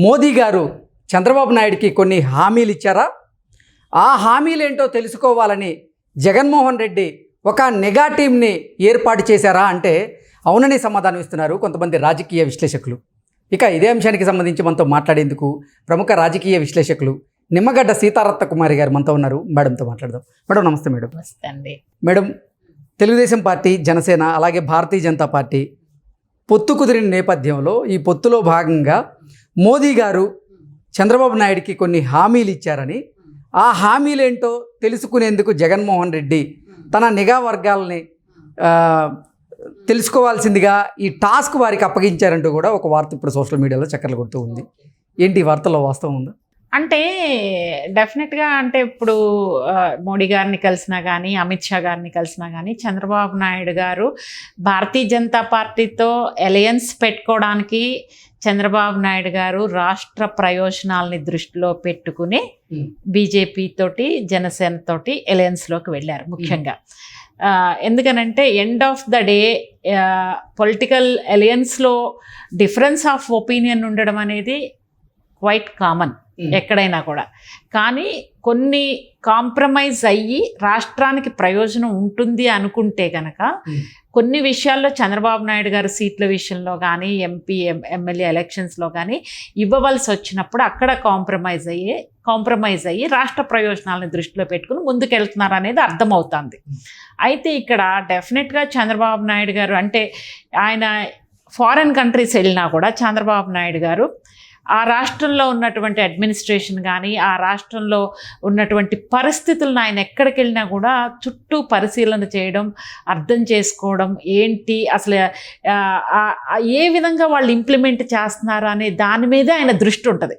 మోదీ గారు చంద్రబాబు నాయుడికి కొన్ని హామీలు ఇచ్చారా? ఆ హామీలేంటో తెలుసుకోవాలని జగన్మోహన్ రెడ్డి ఒక నిఘా టీంని ఏర్పాటు చేశారా అంటే అవునని సమాధానం ఇస్తున్నారు కొంతమంది రాజకీయ విశ్లేషకులు. ఇక ఇదే అంశానికి సంబంధించి మనతో మాట్లాడేందుకు ప్రముఖ రాజకీయ విశ్లేషకులు నిమ్మగడ్డ సీతారత్న కుమారి గారు మనతో ఉన్నారు. మేడంతో మాట్లాడదాం. మేడం నమస్తే. మేడం నమస్తే అండి. మేడం, తెలుగుదేశం పార్టీ, జనసేన అలాగే భారతీయ జనతా పార్టీ పొత్తు కుదిరిన నేపథ్యంలో ఈ పొత్తులో భాగంగా మోదీ గారు చంద్రబాబు నాయుడికి కొన్ని హామీలు ఇచ్చారని, ఆ హామీలేంటో తెలుసుకునేందుకు జగన్మోహన్ రెడ్డి తన నిఘా వర్గాలని తెలుసుకోవాల్సిందిగా ఈ టాస్క్ వారికి అప్పగించారంటూ కూడా ఒక వార్త ఇప్పుడు సోషల్ మీడియాలో చక్కర్లు కొడుతూ ఉంది. ఏంటి ఈ వార్తలో వాస్తవం ఉందా? అంటే డెఫినెట్గా అంటే ఇప్పుడు మోడీ గారిని కలిసినా కానీ, అమిత్ షా గారిని కలిసినా కానీ, చంద్రబాబు నాయుడు గారు భారతీయ జనతా పార్టీతో అలయన్స్ పెట్టుకోవడానికి చంద్రబాబు నాయుడు గారు రాష్ట్ర ప్రయోజనాలని దృష్టిలో పెట్టుకుని బీజేపీ తోటి, జనసేన తోటి అలయన్స్లోకి వెళ్ళారు. ముఖ్యంగా ఎందుకనంటే end of the day political అలయన్స్లో డిఫరెన్స్ ఆఫ్ ఒపీనియన్ ఉండడం అనేది క్వైట్ కామన్ ఎక్కడైనా కూడా. కానీ కొన్ని కాంప్రమైజ్ అయ్యి రాష్ట్రానికి ప్రయోజనం ఉంటుంది అనుకుంటే కనుక కొన్ని విషయాల్లో చంద్రబాబు నాయుడు గారు సీట్ల విషయంలో కానీ, ఎంపీ ఎమ్మెల్యే ఎలక్షన్స్లో కానీ ఇవ్వవలసి వచ్చినప్పుడు అక్కడ కాంప్రమైజ్ అయ్యి రాష్ట్ర ప్రయోజనాలను దృష్టిలో పెట్టుకుని ముందుకెళ్తున్నారు అనేది అర్థమవుతుంది. అయితే ఇక్కడ డెఫినెట్గా చంద్రబాబు నాయుడు గారు అంటే ఆయన ఫారెన్ కంట్రీస్ వెళ్ళినా కూడా చంద్రబాబు నాయుడు గారు ఆ రాష్ట్రంలో ఉన్నటువంటి అడ్మినిస్ట్రేషన్ కానీ, ఆ రాష్ట్రంలో ఉన్నటువంటి పరిస్థితులను ఆయన ఎక్కడికి వెళ్ళినా కూడా చుట్టూ పరిశీలన చేయడం, అర్థం చేసుకోవడం, ఏంటి అసలు ఏ విధంగా వాళ్ళు ఇంప్లిమెంట్ చేస్తున్నారు అనే దాని మీదే ఆయన దృష్టి ఉంటుంది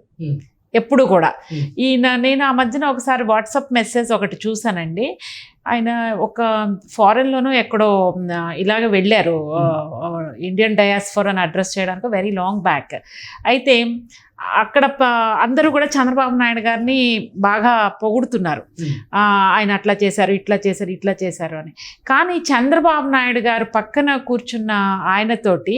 ఎప్పుడు కూడా. నేను ఆ మధ్యన ఒకసారి వాట్సాప్ మెసేజ్ ఒకటి చూసానండి. ఆయన ఒక ఫారెన్లోనూ ఎక్కడో ఇలాగ వెళ్ళారు ఇండియన్ డయాస్పోరాని అడ్రస్ చేయడానికి వెరీ లాంగ్ బ్యాక్. అయితే అక్కడ అందరూ కూడా చంద్రబాబు నాయుడు గారిని బాగా పొగుడుతున్నారు. ఆయన అట్లా చేశారు, ఇట్లా చేశారు అని. కానీ చంద్రబాబు నాయుడు గారు పక్కన కూర్చున్న ఆయనతోటి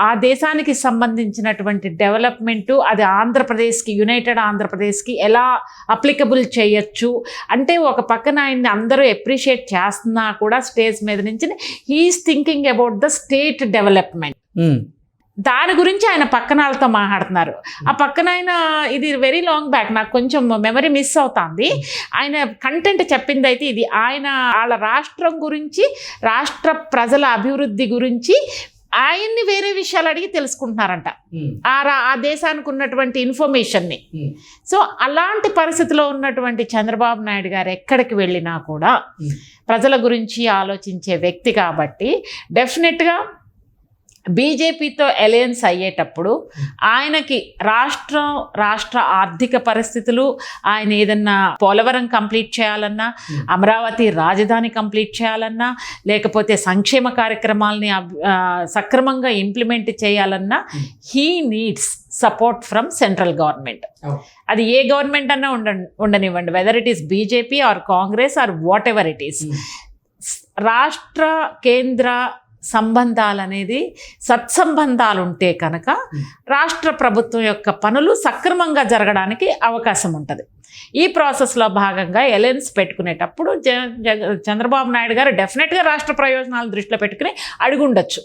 ఆ దేశానికి సంబంధించినటువంటి డెవలప్మెంటు అది ఆంధ్రప్రదేశ్కి, యునైటెడ్ ఆంధ్రప్రదేశ్కి ఎలా అప్లికబుల్ చేయొచ్చు అంటే ఒక పక్కన ఆయన్ని అందరూ అప్రిషియేట్ చేస్తున్నా కూడా స్టేజ్ మీద నుంచి he's thinking about the state development. దాని గురించి ఆయన పక్కన వాళ్ళతో మాట్లాడుతున్నారు. ఆ పక్కన ఆయన ఇది వెరీ లాంగ్ బ్యాక్, నాకు కొంచెం మెమరీ మిస్ అవుతుంది. ఆయన కంటెంట్ చెప్పింది అయితే ఇది, ఆయన వాళ్ళ రాష్ట్రం గురించి, రాష్ట్ర ప్రజల అభివృద్ధి గురించి ఆయన్ని వేరే విషయాలు అడిగి తెలుసుకుంటున్నారంట ఆ దేశానికి ఉన్నటువంటి ఇన్ఫర్మేషన్ని. సో అలాంటి పరిస్థితిలో ఉన్నటువంటి చంద్రబాబు నాయుడు గారు ఎక్కడికి వెళ్ళినా కూడా ప్రజల గురించి ఆలోచించే వ్యక్తి కాబట్టి డెఫినెట్గా బీజేపీతో అలయన్స్ అయ్యేటప్పుడు ఆయనకి రాష్ట్ర ఆర్థిక పరిస్థితులు, ఆయన ఏదన్నా పోలవరం కంప్లీట్ చేయాలన్నా, అమరావతి రాజధాని కంప్లీట్ చేయాలన్నా, లేకపోతే సంక్షేమ కార్యక్రమాలని సక్రమంగా ఇంప్లిమెంట్ చేయాలన్నా he needs support from central government. అది ఏ గవర్నమెంట్ అన్నా ఉండనివ్వండి, whether it is BJP or Congress or whatever it is. రాష్ట్ర కేంద్ర సంబంధాలు అనేది సత్సంబంధాలు ఉంటే కనుక రాష్ట్ర ప్రభుత్వం యొక్క పనులు సక్రమంగా జరగడానికి అవకాశం ఉంటుంది. ఈ ప్రాసెస్లో భాగంగా అలయన్స్ పెట్టుకునేటప్పుడు చంద్రబాబు నాయుడు గారు డెఫినెట్గా రాష్ట్ర ప్రయోజనాలు దృష్టిలో పెట్టుకుని అడుగుండొచ్చు.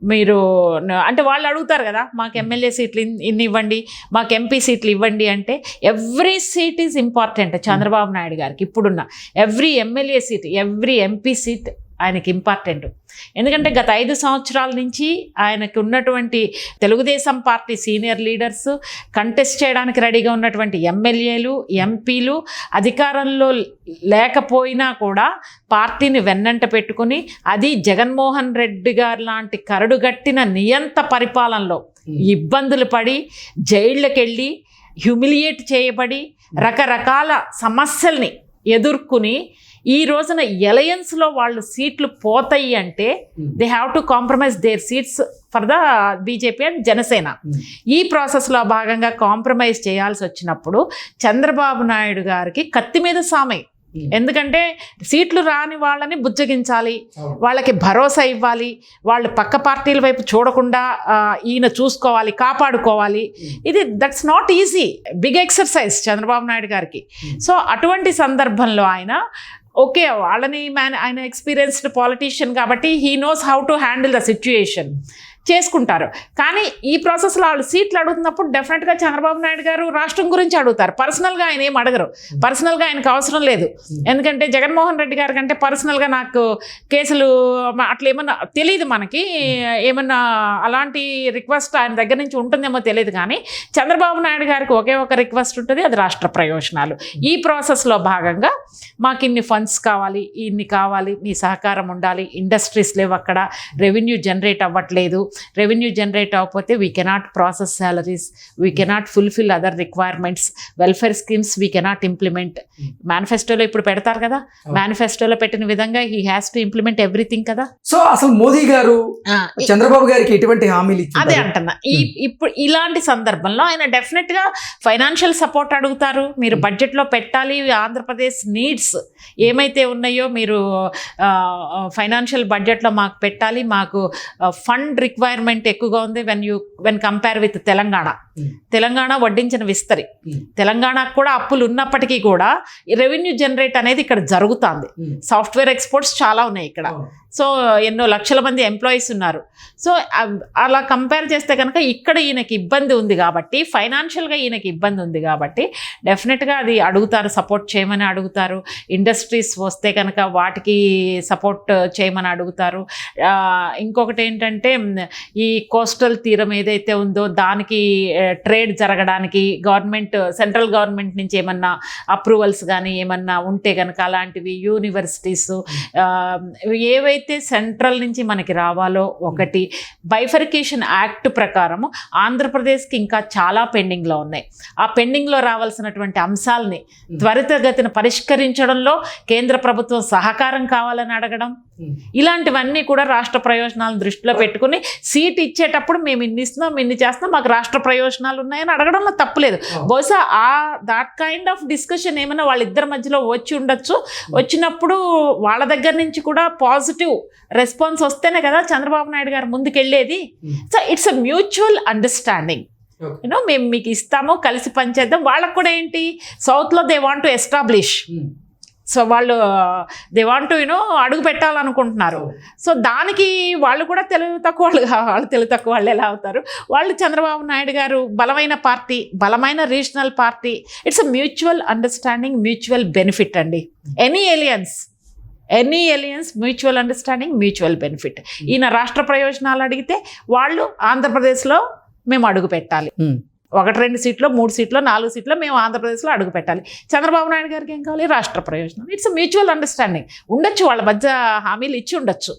మీరు అంటే వాళ్ళు అడుగుతారు కదా, మాకు ఎమ్మెల్యే సీట్లు ఇన్ని ఇవ్వండి, మాకు ఎంపీ సీట్లు ఇవ్వండి అంటే every seat is important Chandrababu Naidu గారికి. ఇప్పుడున్న every MLA seat, every MP seat ఆయనకి ఇంపార్టెంట్. ఎందుకంటే గత 5 సంవత్సరాల నుంచి ఆయనకు ఉన్నటువంటి Telugu Desam party senior leaders, contest చేయడానికి రెడీగా ఉన్నటువంటి ఎమ్మెల్యేలు, ఎంపీలు అధికారంలో లేకపోయినా కూడా పార్టీని వెన్నంట పెట్టుకుని, అది జగన్మోహన్ రెడ్డి గారు లాంటి కరడుగట్టిన నియంత పరిపాలనలో ఇబ్బందులు పడి, జైళ్ళకి వెళ్ళి హ్యూమిలియేట్ చేయబడి, రకరకాల సమస్యల్ని ఎదుర్కొని ఈ రోజున అలయన్స్లో వాళ్ళు సీట్లు పోతాయి అంటే they have to compromise their seats for the BJP and Janasena. ఈ ప్రాసెస్లో భాగంగా కాంప్రమైజ్ చేయాల్సి వచ్చినప్పుడు చంద్రబాబు నాయుడు గారికి కత్తి మీద సామై ఎందుకంటే సీట్లు రాని వాళ్ళని బుజ్జగించాలి, వాళ్ళకి భరోసా ఇవ్వాలి, వాళ్ళు పక్క పార్టీల వైపు చూడకుండా ఈయన చూసుకోవాలి, కాపాడుకోవాలి. ఇది that's not easy, big exercise Chandrababu Naidu గారికి. సో అటువంటి సందర్భంలో ఆయన ఓకే, వాళ్ళని ఆయన ఎక్స్పీరియన్స్డ్ పాలిటీషియన్ కాబట్టి he knows how to handle the situation చేసుకుంటారు. కానీ ఈ ప్రాసెస్లో వాళ్ళు సీట్లు అడుగుతున్నప్పుడు డెఫినెట్గా చంద్రబాబు నాయుడు గారు రాష్ట్రం గురించి అడుగుతారు. పర్సనల్గా ఆయన ఏం అడగరు, పర్సనల్గా ఆయనకు అవసరం లేదు. ఎందుకంటే జగన్మోహన్ రెడ్డి గారి కంటే పర్సనల్గా నాకు కేసులు అట్లా ఏమన్నా తెలియదు, మనకి ఏమన్నా అలాంటి రిక్వెస్ట్ ఆయన దగ్గర నుంచి ఉంటుందేమో తెలియదు. కానీ చంద్రబాబు నాయుడు గారికి ఒకే ఒక రిక్వెస్ట్ ఉంటుంది, అది రాష్ట్ర ప్రయోజనాలు. ఈ ప్రాసెస్లో భాగంగా మాకు ఇన్ని ఫండ్స్ కావాలి, ఇన్ని కావాలి, మీ సహకారం ఉండాలి, ఇండస్ట్రీస్ లేవు అక్కడ, రెవెన్యూ జనరేట్ అవ్వట్లేదు, రెవెన్యూ జనరేట్ అవ్వకపోతే we cannot process salaries, we cannot fulfil other requirements, welfare schemes we cannot implement. మేనిఫెస్టోలో ఇప్పుడు పెడతారు కదా, మేనిఫెస్టోలో పెట్టిన విధంగా he has to implement everything కదా. సో అసలు మోదీ గారు చంద్రబాబు గారికి ఎటువంటి హామీలు ఇచ్చారు? అదే అంటున్నా, ఇప్పుడు ఇలాంటి సందర్భంలో ఆయన డెఫినెట్గా ఫైనాన్షియల్ సపోర్ట్ అడుగుతారు. మీరు బడ్జెట్లో పెట్టాలి, ఆంధ్రప్రదేశ్ నీడ్స్ ఏమైతే ఉన్నాయో మీరు ఫైనాన్షియల్ బడ్జెట్లో మాకు పెట్టాలి, మాకు ఫండ్ రిక్వైర్మెంట్ ఎక్కువగా ఉంది వెన్ కంపేర్ విత్ తెలంగాణ వడ్డించిన విస్తరి. తెలంగాణకు కూడా అప్పులు ఉన్నప్పటికీ కూడా రెవెన్యూ జనరేట్ అనేది ఇక్కడ జరుగుతుంది. సాఫ్ట్వేర్ ఎక్స్పోర్ట్స్ చాలా ఉన్నాయి ఇక్కడ. సో ఎన్నో లక్షల మంది ఎంప్లాయీస్ ఉన్నారు. సో అలా కంపేర్ చేస్తే కనుక ఇక్కడ ఈయనకి ఇబ్బంది ఉంది కాబట్టి, ఫైనాన్షియల్గా ఈయనకి ఇబ్బంది ఉంది కాబట్టి డెఫినెట్గా అది అడుగుతారు, సపోర్ట్ చేయమని అడుగుతారు. ఇండస్ట్రీస్ వస్తే కనుక వాటికి సపోర్ట్ చేయమని అడుగుతారు. ఇంకొకటి ఏంటంటే ఈ కోస్టల్ తీరం ఏదైతే ఉందో దానికి ట్రేడ్ జరగడానికి సెంట్రల్ గవర్నమెంట్ నుంచి ఏమన్నా అప్రూవల్స్ కానీ ఏమన్నా ఉంటే కనుక అలాంటివి, యూనివర్సిటీస్ ఏవైతే సెంట్రల్ నుంచి మనకి రావాలో, ఒకటి బైఫర్కేషన్ యాక్ట్ ప్రకారము ఆంధ్రప్రదేశ్కి ఇంకా చాలా పెండింగ్లో ఉన్నాయి. ఆ పెండింగ్లో రావాల్సినటువంటి అంశాలని త్వరితగతిన పరిష్కరించడంలో కేంద్ర ప్రభుత్వం సహకారం కావాలని అడగడం, ఇలాంటివన్నీ కూడా రాష్ట్ర ప్రయోజనాలను దృష్టిలో పెట్టుకుని సీట్ ఇచ్చేటప్పుడు మేము ఇన్ని ఇస్తున్నాం, ఇన్ని చేస్తున్నాం, మాకు రాష్ట్ర ప్రయోజనాలు ఉన్నాయని అడగడంలో తప్పులేదు. బహుశా దాట్ కైండ్ ఆఫ్ డిస్కషన్ ఏమైనా వాళ్ళిద్దరి మధ్యలో వచ్చి ఉండొచ్చు. వచ్చినప్పుడు వాళ్ళ దగ్గర నుంచి కూడా పాజిటివ్ రెస్పాన్స్ వస్తేనే కదా చంద్రబాబు నాయుడు గారు ముందుకెళ్ళేది. So it's a mutual understanding. మేము మీకు ఇస్తాము, కలిసి పనిచేద్దాం. వాళ్ళకు కూడా ఏంటి, సౌత్లో they want to establish, so వాళ్ళు దే వాంట్ టు అడుగు పెట్టాలనుకుంటున్నారు. సో దానికి వాళ్ళు కూడా తెలివి తక్కువ వాళ్ళు తెలివి తక్కువ వాళ్ళు ఎలా అవుతారు? వాళ్ళు చంద్రబాబు నాయుడు గారు బలమైన పార్టీ, బలమైన regional party. It's a mutual understanding, mutual benefit అండి. Any alliance mutual understanding, mutual benefit. ఈయన రాష్ట్ర ప్రయోజనాలు అడిగితే వాళ్ళు ఆంధ్రప్రదేశ్లో మేము అడుగు పెట్టాలి, 1-2 సీట్లో, 3 సీట్లో, 4 సీట్లో మేము ఆంధ్రప్రదేశ్లో అడుగు పెట్టాలి. చంద్రబాబు నాయుడు గారికి ఏం కావాలి? రాష్ట్ర ప్రయోజనం. It's mutual understanding. ఉండొచ్చు, వాళ్ళ మధ్య హామీలు ఇచ్చి ఉండొచ్చు.